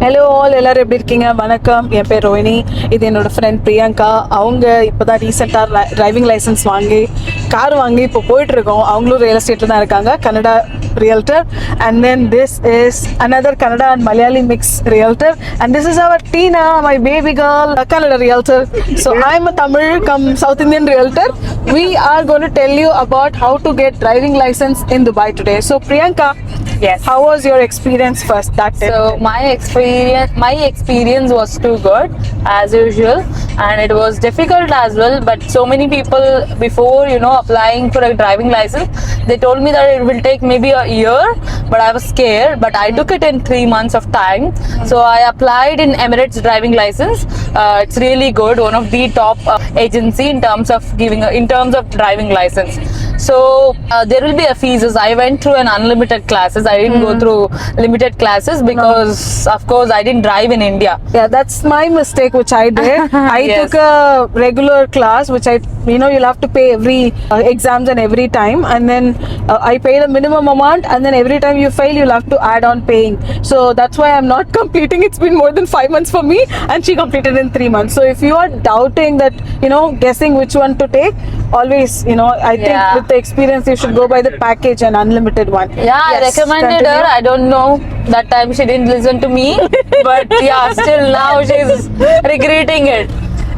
Hello all, எல்லாரும் எப்படி இருக்கீங்க? வணக்கம், என் பேர் ரோஹினி. இது என்னோட ஃப்ரெண்ட் பிரியங்கா. அவங்க இப்போ தான் ரீசெண்டாக டிரைவிங் லைசன்ஸ் வாங்கி கார் வாங்கி இப்போ போயிட்டுருக்கோம். அவங்களும் ரியல் எஸ்டேட்டில் தான் இருக்காங்க, Kannada realtor. And then this is another Kannada and Malayali mix realtor, and this is our Tina, my baby girl, a Kannada realtor. So I'm a Tamil come South Indian realtor. We are going to tell you about how to get driving license in Dubai today. So Priyanka, Yes. how was your experience first? So my experience was too good as usual, and it was difficult as well. But so many people before applying for a driving license, they told me that it will take maybe a year. But I was scared. But I took it in 3 months of time. So I applied in Emirates driving license. It's really good, one of the top agency in terms of driving license. So there will be a fees. I went through an unlimited classes. I didn't go through limited classes because of course I didn't drive in India. Yeah, that's my mistake which I did. I Yes. took a regular class which you'll have to pay every exams and every time, and then I paid a minimum amount, and then every time you fail you'll have to add on paying. So that's why I'm not completing. It's been more than 5 months for me, and she completed in 3 months. So if you are doubting that, guessing which one to take, always, I think Yeah. with the experience you should go by the package and unlimited one. Yeah, I Yes, recommended continue. her. I don't know. That time she didn't listen to me. But yeah, still now she's regretting it.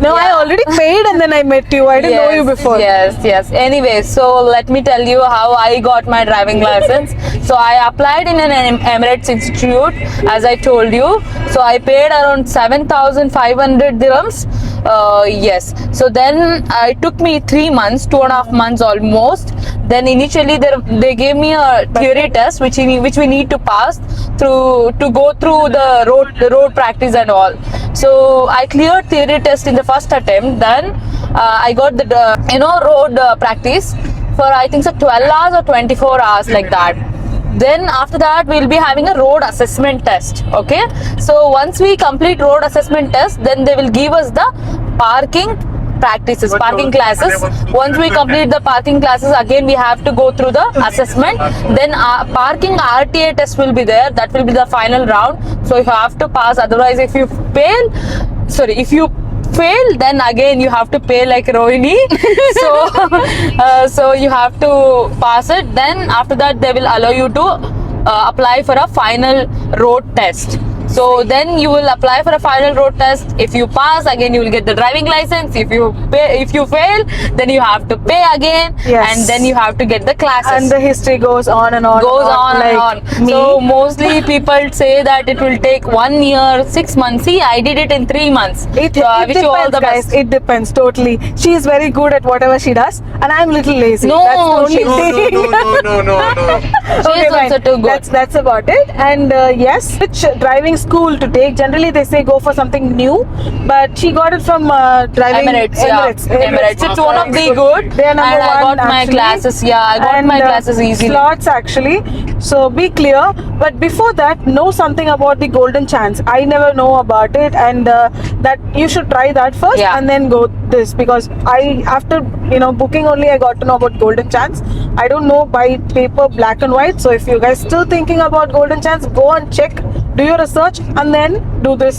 No, I Yeah. already paid and then I met you. I didn't know you before. Yes. Anyway, so let me tell you how I got my driving license. So I applied in an Emirates Institute, as I told you. So I paid around 7,500 dirhams. Yes. So then it took me 3 months, 2.5 months almost. Then initially they gave me a theory test which we need to pass through to go through the road practice and all. So I cleared theory test in the first attempt. Then I got the road practice for I think so 12 hours or 24 hours like that. Then after that we'll be having a road assessment test. Okay, so once we complete road assessment test, then they will give us the parking classes. Once we complete the parking classes, again we have to go through the assessment. Then parking RTA test will be there. That will be the final round. So you have to pass. Otherwise, if you fail, then again you have to pay like Rohini. So you have to pass it. Then after that they will allow you to apply for a final road test. So then you will apply for a final road test. If you pass, again you will get the driving license. If you fail, then you have to pay again. Yes. And then you have to get the classes. And the history goes on and on. And on. Me. So mostly people say that it will take 1 year, 6 months. See, I did it in 3 months. It So I wish you all depends, the guys. best. It depends totally. She is very good at whatever she does, and I'm a little lazy. No, that's the only she's- thing. No. She is also too good. That's about it. And yes, which driving school to take? Generally, they say go for something new, but she got it from driving Emirates. It's one of the good. They are number And I one, got my actually. classes. Yeah, I got And, my classes easily. Slots actually. So be clear. But before that, know something about the golden chance. I never know about it, and that you should try that first, Yeah. and then go this, because after booking only I got to know about golden chance. I don't know by paper black and white. So if you guys still thinking about golden chance, go and check, do your research, and then do this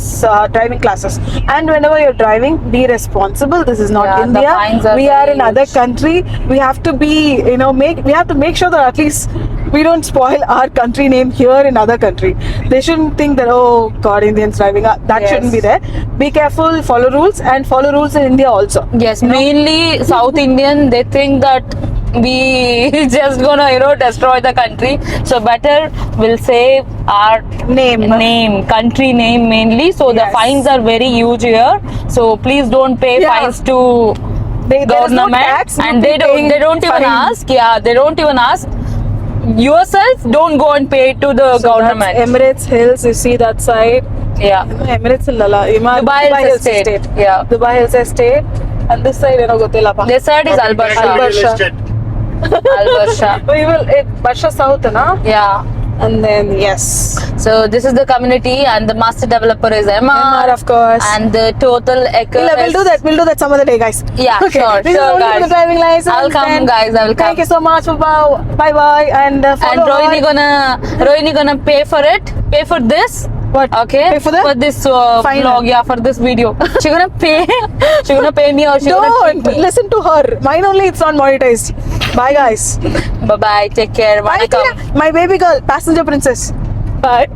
driving classes. And whenever you're driving, be responsible. This is not Yeah, the India. fines are We are very in other huge. country. We have to be we have to make sure that at least we don't spoil our country name here in other country. They shouldn't think that, oh god, Indians driving, that Yes. shouldn't be there. Be careful, follow rules, and follow rules in India also. Yes, mainly South Indian, they think that we just gonna destroy the country. So better we'll save our country name mainly. So the Yes. fines are very huge here. So please don't pay Yeah. fines to There is no government, tax, and you'll they be don't paying fine. ask. Yeah, they don't even ask. Yourself don't go and pay to the So government. that's Emirates Hills, you see that side. Yeah. Emirates Illala. Dubai Hills Estate. Yeah. Dubai Hills Estate. And this side, gottillappa. This side is Al Barsha. Al Barsha. We will, Barsha South, na? Yeah. And then, yes. So this is the community, and the master developer is MR, MR, of course. and the total acre. We'll do that some other day, guys. Yeah, okay. sure, This is only guys. for the driving license. I'll come, and guys. I will come. Thank you so much. Bye bye. And And follow Rohini her. gonna pay for it. Pay for this. What? Okay, Pay for that? this Fine. vlog, yeah, for this video. She gonna pay. She gonna pay me or she gonna treat Don't me. listen to her. Mine only, it's not monetized. Bye, guys. Bye bye. Take care. Bye, Vanakkam. Tina. My baby girl, passenger princess. Bye.